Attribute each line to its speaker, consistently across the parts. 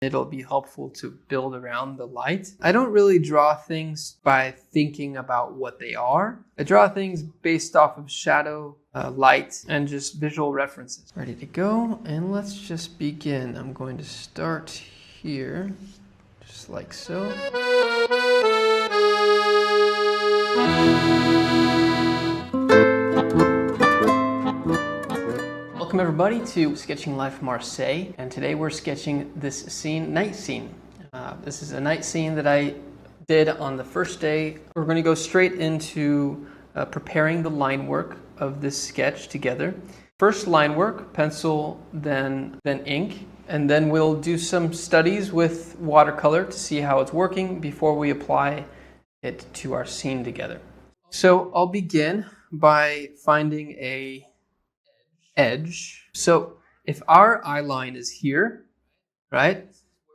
Speaker 1: It'll be helpful to build around the light. I don't really draw things by thinking about what they are. I draw things based off of shadow, light, and just visual references. Ready to go, and let's just begin. I'm going to start here, just like so. Welcome everybody to Sketching Life Marseille, and today we're sketching this scene, night scene. This is a night scene that I did on the first day. We're going to go straight into preparing the line work of this sketch together. First line work, pencil, then ink, and then we'll do some studies with watercolor to see how it's working before we apply it to our scene together. So I'll begin by finding a edge. So if our eye line is here, right,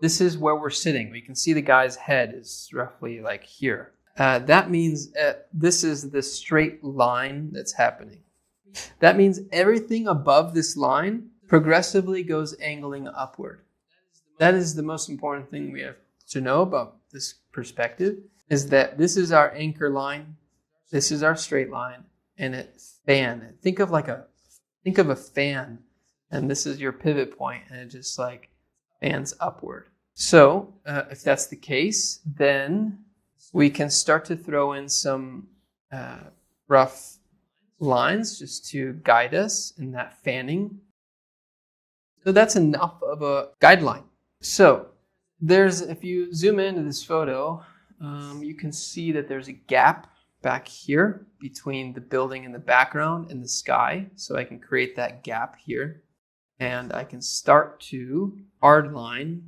Speaker 1: this is where we're sitting. We can see the guy's head is roughly like here. That means this is the straight line that's happening. That means everything above this line progressively goes angling upward. That is the most important thing we have to know about this perspective, is that this is our anchor line, this is our straight line, and it fan. Think of a fan, and this is your pivot point, and it just like fans upward. So if that's the case, then we can start to throw in some rough lines just to guide us in that fanning. So that's enough of a guideline. So if you zoom into this photo, you can see that there's a gap back here between the building in the background and the sky. So I can create that gap here, and I can start to hard line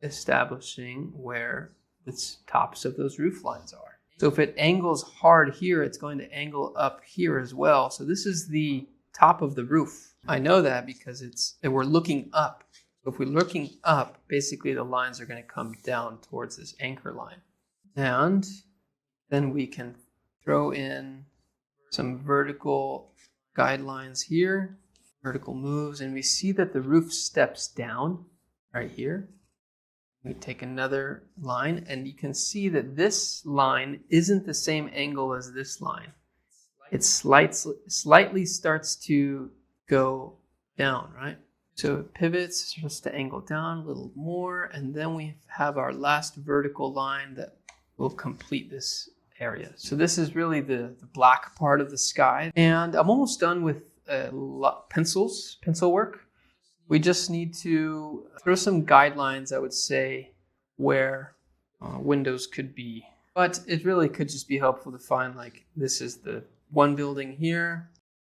Speaker 1: establishing where the tops of those roof lines are. So if it angles hard here, it's going to angle up here as well. So this is the top of the roof. I know that because we're looking up. So if we're looking up, basically the lines are going to come down towards this anchor line. And then we can throw in some vertical guidelines here, vertical moves, and we see that the roof steps down right here. We take another line, and you can see that this line isn't the same angle as this line. It slightly starts to go down, right? So it pivots just to angle down a little more, and then we have our last vertical line that will complete this area. So this is really the black part of the sky, and I'm almost done with pencil work. We just need to throw some guidelines, I would say, where windows could be. But it really could just be helpful to find, like, this is the one building here.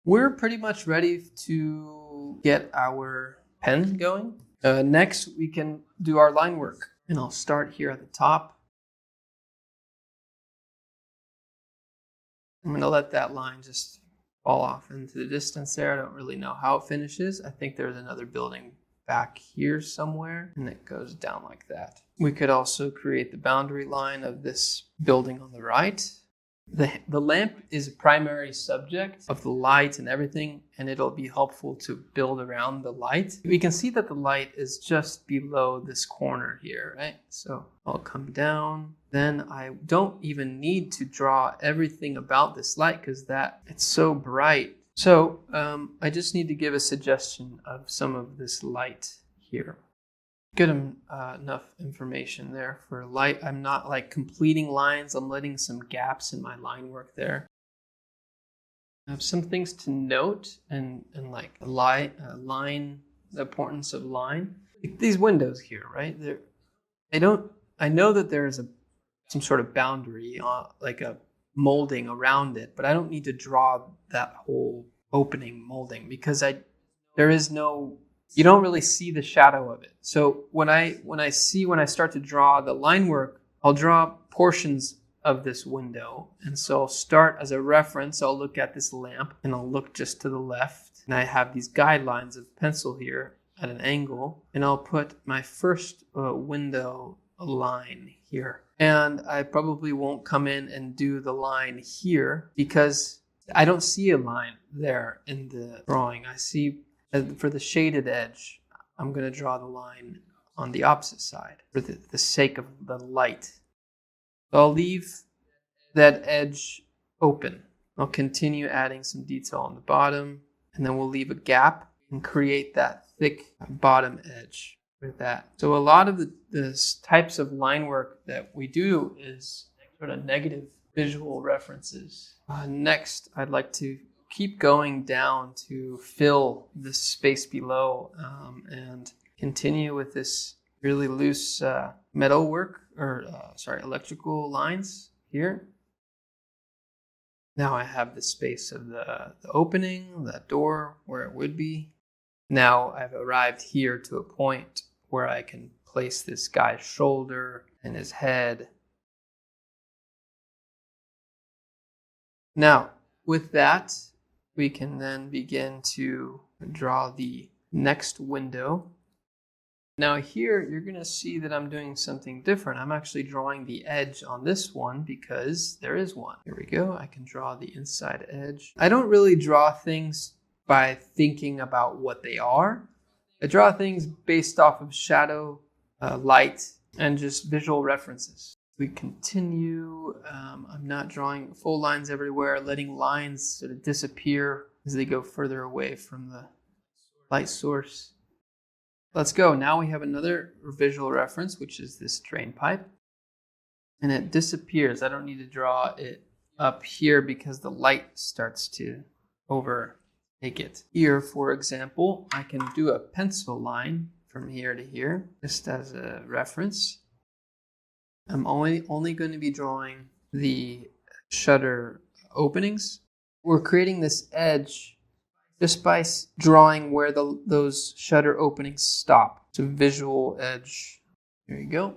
Speaker 1: We're pretty much ready to get our pen going. Next, we can do our line work, and I'll start here at the top. I'm going to let that line just fall off into the distance there. I don't really know how it finishes. I think there's another building back here somewhere, and it goes down like that. We could also create the boundary line of this building on the right. The lamp is a primary subject of the light and everything, and it'll be helpful to build around the light. We can see that the light is just below this corner here, right? So I'll come down. Then I don't even need to draw everything about this light because it's so bright. So I just need to give a suggestion of some of this light here. Good enough information there for light. I'm not like completing lines. I'm letting some gaps in my line work there. I have some things to note and like line, the importance of line. Like these windows here, right? I know that there is some sort of boundary, like a molding around it, but I don't need to draw that whole opening molding because you don't really see the shadow of it. So when I start to draw the line work, I'll draw portions of this window. And so I'll start as a reference. I'll look at this lamp and I'll look just to the left. And I have these guidelines of pencil here at an angle. And I'll put my first window line here. And I probably won't come in and do the line here because I don't see a line there in the drawing. I see for the shaded edge, I'm going to draw the line on the opposite side for the sake of the light. So I'll leave that edge open. I'll continue adding some detail on the bottom, and then we'll leave a gap and create that thick bottom edge with that. So a lot of the types of line work that we do is sort of negative visual references. Next, I'd like to keep going down to fill this space below and continue with this really loose metal work, or electrical lines here. Now I have the space of the opening, that door where it would be. Now I've arrived here to a point where I can place this guy's shoulder and his head. Now, with that, we can then begin to draw the next window. Now here, you're going to see that I'm doing something different. I'm actually drawing the edge on this one because there is one. Here we go. I can draw the inside edge. I don't really draw things by thinking about what they are. I draw things based off of shadow, light, and just visual references. We continue. I'm not drawing full lines everywhere, letting lines sort of disappear as they go further away from the light source. Let's go. Now we have another visual reference, which is this drain pipe. And it disappears. I don't need to draw it up here because the light starts to overtake it. Here, for example, I can do a pencil line from here to here, just as a reference. I'm only going to be drawing the shutter openings. We're creating this edge just by drawing where those shutter openings stop. It's a visual edge. There you go.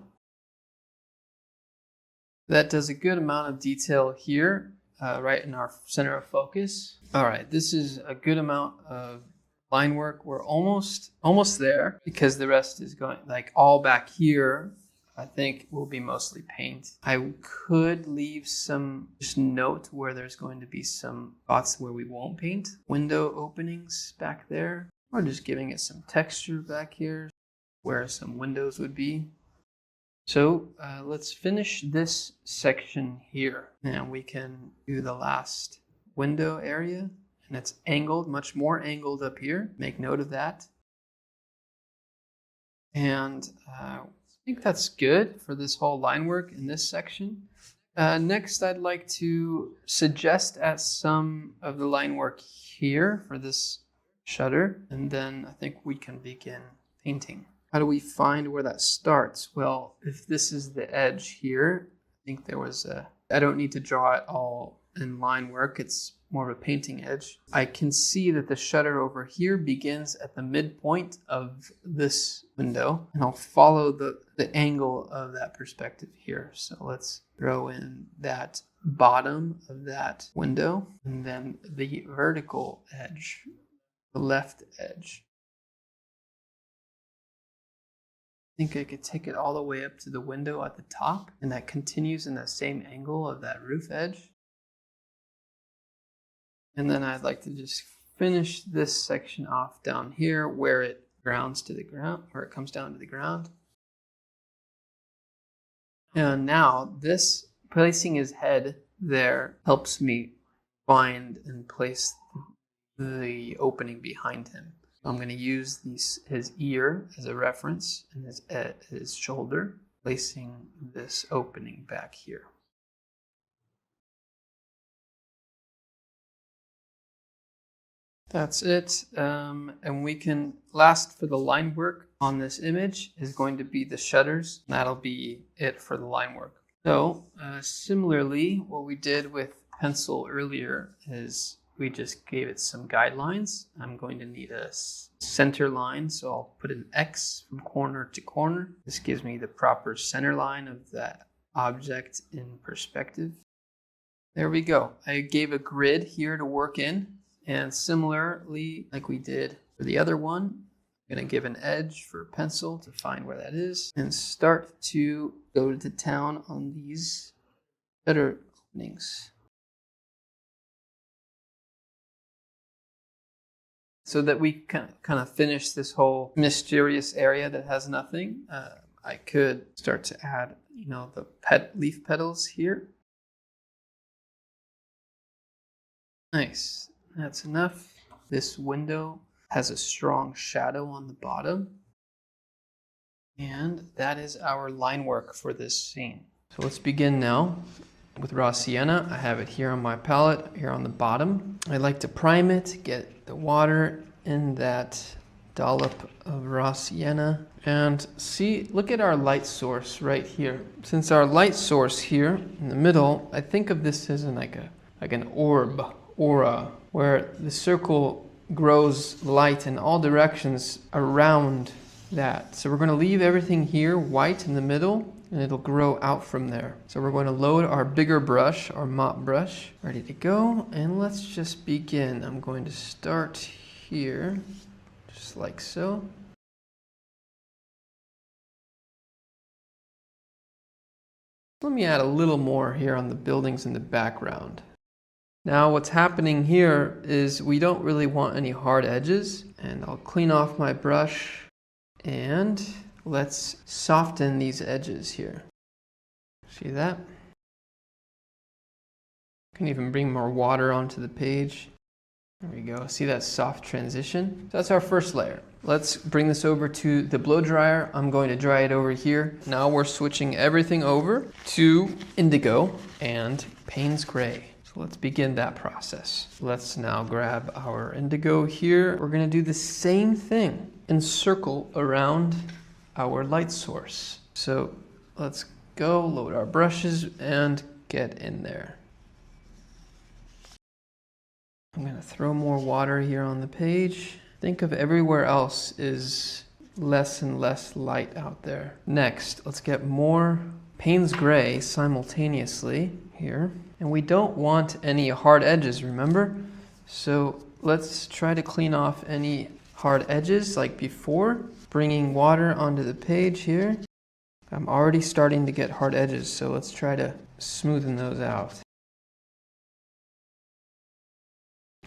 Speaker 1: That does a good amount of detail here, right in our center of focus. All right, this is a good amount of line work. We're almost there because the rest is going, like all back here, I think will be mostly paint. I could leave some just note where there's going to be some spots where we won't paint. Window openings back there, or just giving it some texture back here where some windows would be. So let's finish this section here, and we can do the last window area, and it's angled, much more angled up here. Make note of that. And I think that's good for this whole line work in this section. Next, I'd like to suggest at some of the line work here for this shutter, and then I think we can begin painting. How do we find where that starts? Well, if this is the edge here, I think there was I don't need to draw it all in line work. It's more of a painting edge. I can see that the shutter over here begins at the midpoint of this window, and I'll follow the angle of that perspective here. So let's throw in that bottom of that window, and then the vertical edge, the left edge. I think I could take it all the way up to the window at the top, and that continues in the same angle of that roof edge. And then I'd like to just finish this section off down here where it grounds to the ground, where it comes down to the ground. And now this placing his head there helps me find and place the opening behind him. I'm going to use his ear as a reference and his shoulder, placing this opening back here. That's it. And we can, last for the line work on this image is going to be the shutters. That'll be it for the line work. So similarly, what we did with pencil earlier is we just gave it some guidelines. I'm going to need a center line, so I'll put an X from corner to corner. This gives me the proper center line of that object in perspective. There we go. I gave a grid here to work in. And similarly, like we did for the other one, I'm going to give an edge for pencil to find where that is and start to go to town on these shutter openings. so that we can kind of finish this whole mysterious area that has nothing, I could start to add, the leaf petals here. Nice, that's enough. This window has a strong shadow on the bottom. And that is our line work for this scene. So let's begin now with raw sienna. I have it here on my palette, here on the bottom. I like to prime it, get the water in that dollop of raw sienna. And see, look at our light source right here. Since our light source here in the middle, I think of this as like an orb, aura, where the circle grows light in all directions around that. So we're going to leave everything here white in the middle, and it'll grow out from there. So we're going to load our bigger brush, our mop brush, ready to go. And let's just begin. I'm going to start here, just like so. Let me add a little more here on the buildings in the background. Now what's happening here is we don't really want any hard edges, and I'll clean off my brush and let's soften these edges here. See that? Can even bring more water onto the page. There we go. See that soft transition? So that's our first layer. Let's bring this over to the blow dryer. I'm going to dry it over here. Now we're switching everything over to indigo and Payne's gray. So let's begin that process. Let's now grab our indigo here. We're going to do the same thing and circle around our light source. So let's go load our brushes and get in there. I'm going to throw more water here on the page. Think of everywhere else is less and less light out there. Next, let's get more Payne's gray simultaneously here. And we don't want any hard edges, remember? So let's try to clean off any hard edges like before. Bringing water onto the page here. I'm already starting to get hard edges, so let's try to smoothen those out.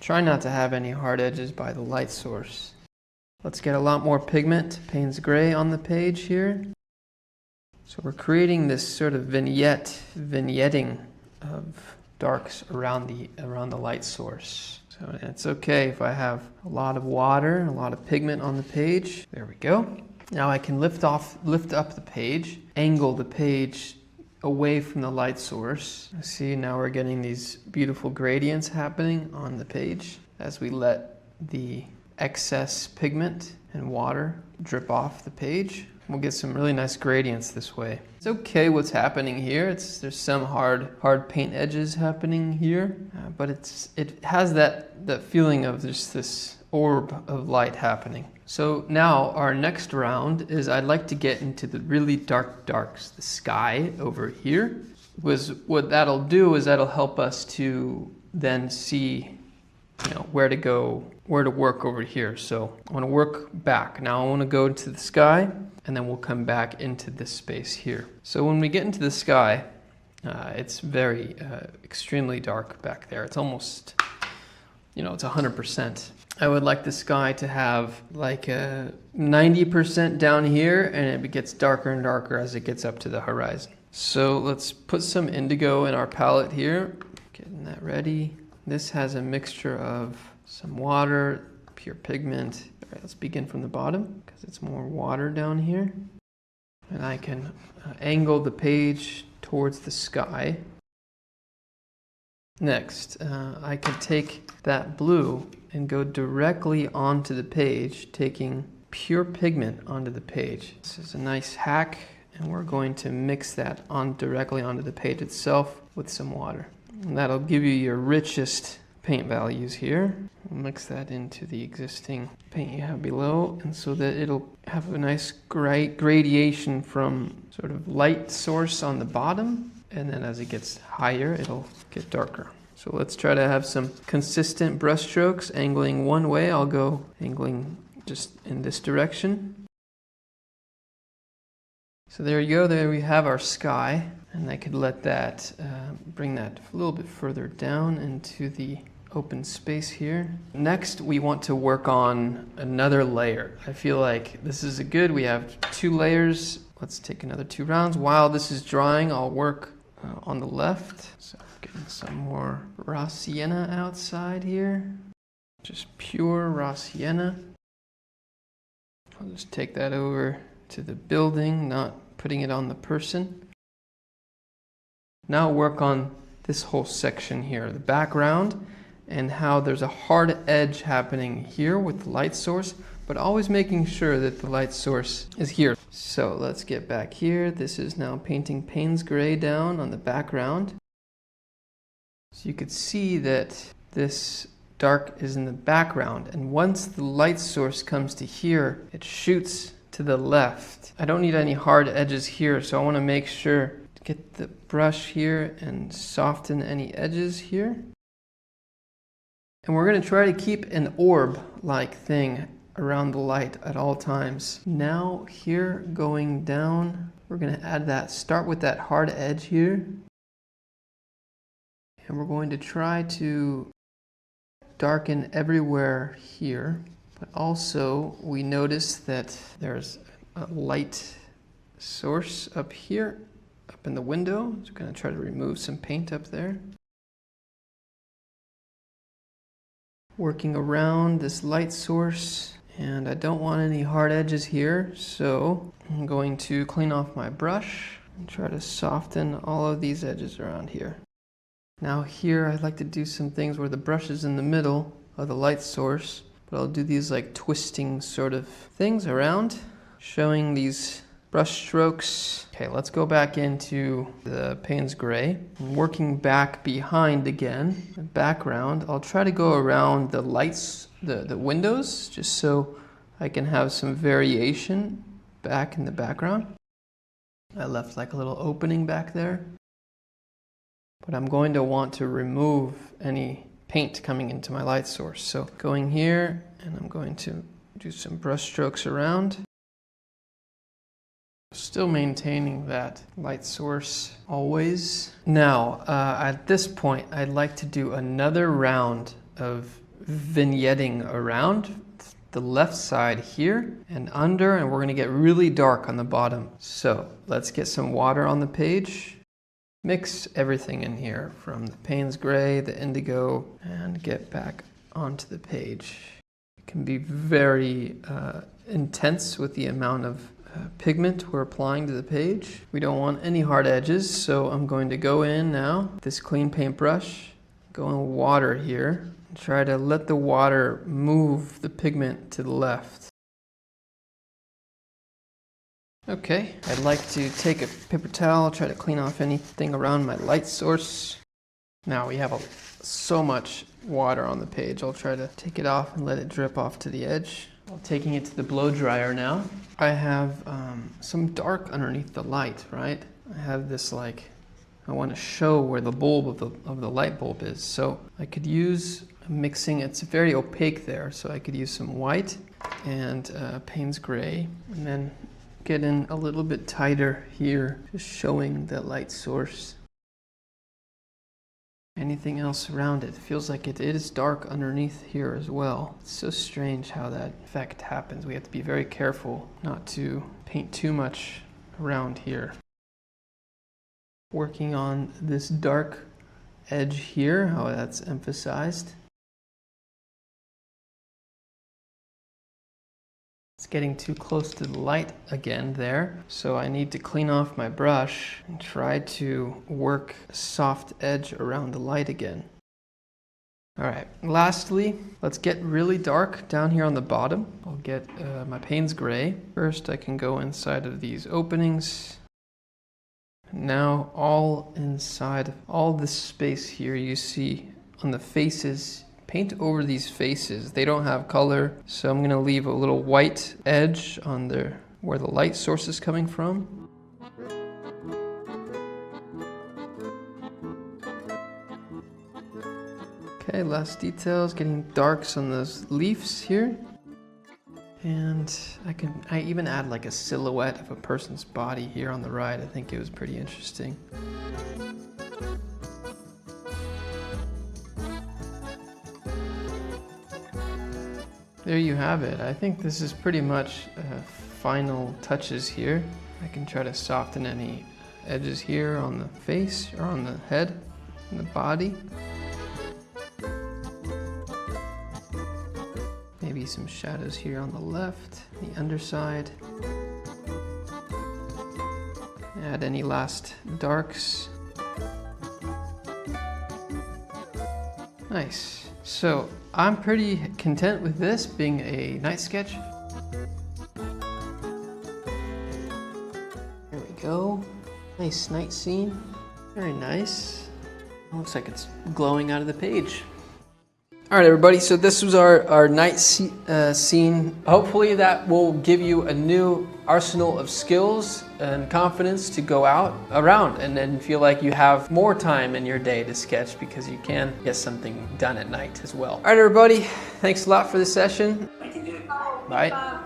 Speaker 1: Try not to have any hard edges by the light source. Let's get a lot more pigment, Payne's gray, on the page here. So we're creating this sort of vignetting of darks around the light source. So it's okay if I have a lot of water and a lot of pigment on the page. There we go. Now I can lift up the page, angle the page away from the light source. See, now we're getting these beautiful gradients happening on the page as we let the excess pigment and water drip off the page. We'll get some really nice gradients this way. It's okay what's happening here. There's some hard paint edges happening here, but it has that feeling of just this orb of light happening. So now our next round is I'd like to get into the really dark darks, the sky over here. What that'll do is that'll help us to then see where to go, where to work over here. So I want to work back. Now I want to go to the sky, and then we'll come back into this space here. So when we get into the sky, it's very extremely dark back there. It's almost, it's 100%. I would like the sky to have like a 90% down here, and it gets darker and darker as it gets up to the horizon. So let's put some indigo in our palette here. Getting that ready. This has a mixture of some water, pure pigment. All right, let's begin from the bottom because it's more water down here. And I can angle the page towards the sky. Next, I can take that blue and go directly onto the page, taking pure pigment onto the page. This is a nice hack, and we're going to mix that directly onto the page itself with some water. And that'll give you your richest paint values here. We'll mix that into the existing paint you have below, and so that it'll have a nice gradation from sort of light source on the bottom, and then as it gets higher, it'll get darker. So let's try to have some consistent brush strokes, angling one way. I'll go angling just in this direction. So there you go, there we have our sky. And I could let that, bring that a little bit further down into the open space here. Next, we want to work on another layer. I feel like this is good. We have 2 layers. Let's take another 2 rounds. While this is drying, I'll work on the left. So I'm getting some more raw sienna outside here. Just pure raw sienna. I'll just take that over to the building, not putting it on the person. Now work on this whole section here, the background, and how there's a hard edge happening here with the light source, but always making sure that the light source is here. So let's get back here. This is now painting Payne's gray down on the background. So you could see that this dark is in the background, and once the light source comes to here, it shoots to the left. I don't need any hard edges here, so I want to make sure to get the brush here and soften any edges here. And we're going to try to keep an orb-like thing around the light at all times. Now here, going down, we're going to add that, start with that hard edge here. And we're going to try to darken everywhere here. But also, we notice that there's a light source up here, up in the window. So we're going to try to remove some paint up there. Working around this light source, and I don't want any hard edges here, so I'm going to clean off my brush and try to soften all of these edges around here. Now here, I'd like to do some things where the brush is in the middle of the light source, but I'll do these like twisting sort of things around, showing these brush strokes. Okay, let's go back into the Payne's gray. I'm working back behind again, the background. I'll try to go around the lights, the windows, just so I can have some variation back in the background. I left like a little opening back there. But I'm going to want to remove any paint coming into my light source. So going here, and I'm going to do some brush strokes around. Still maintaining that light source always. Now, at this point, I'd like to do another round of vignetting around the left side here and under, and we're going to get really dark on the bottom. So let's get some water on the page. Mix everything in here from the Payne's gray, the indigo, and get back onto the page. It can be very intense with the amount of pigment we're applying to the page. We don't want any hard edges, so I'm going to go in now, this clean paintbrush, go in water here, and try to let the water move the pigment to the left. Okay, I'd like to take a paper towel, try to clean off anything around my light source. Now we have so much water on the page, I'll try to take it off and let it drip off to the edge. I'm taking it to the blow dryer now. I have some dark underneath the light, right? I have this I want to show where the bulb of the light bulb is. So I could use mixing, it's very opaque there, so I could use some white and Payne's gray, and then get in a little bit tighter here, just showing the light source. Anything else around it feels like it is dark underneath here as well. It's so strange how that effect happens. We have to be very careful not to paint too much around here. Working on this dark edge here, how that's emphasized. It's getting too close to the light again there, so I need to clean off my brush and try to work a soft edge around the light again. Alright, lastly, let's get really dark down here on the bottom. I'll get my Payne's gray. First I can go inside of these openings. Now all inside, all this space here you see on the faces, paint over these faces. They don't have color, so I'm going to leave a little white edge on where the light source is coming from. Okay, last details, getting darks on those leaves here. And I even add like a silhouette of a person's body here on the right. I think it was pretty interesting. there you have it. I think this is pretty much final touches here. I can try to soften any edges here on the face or on the head and the body. Maybe some shadows here on the left, the underside. Add any last darks. Nice. So I'm pretty content with this being a night sketch. There we go. Nice night scene. Very nice. Looks like it's glowing out of the page. All right, everybody, so this was our night scene. Hopefully that will give you a new arsenal of skills and confidence to go out around and then feel like you have more time in your day to sketch because you can get something done at night as well. All right, everybody, thanks a lot for the session. Bye.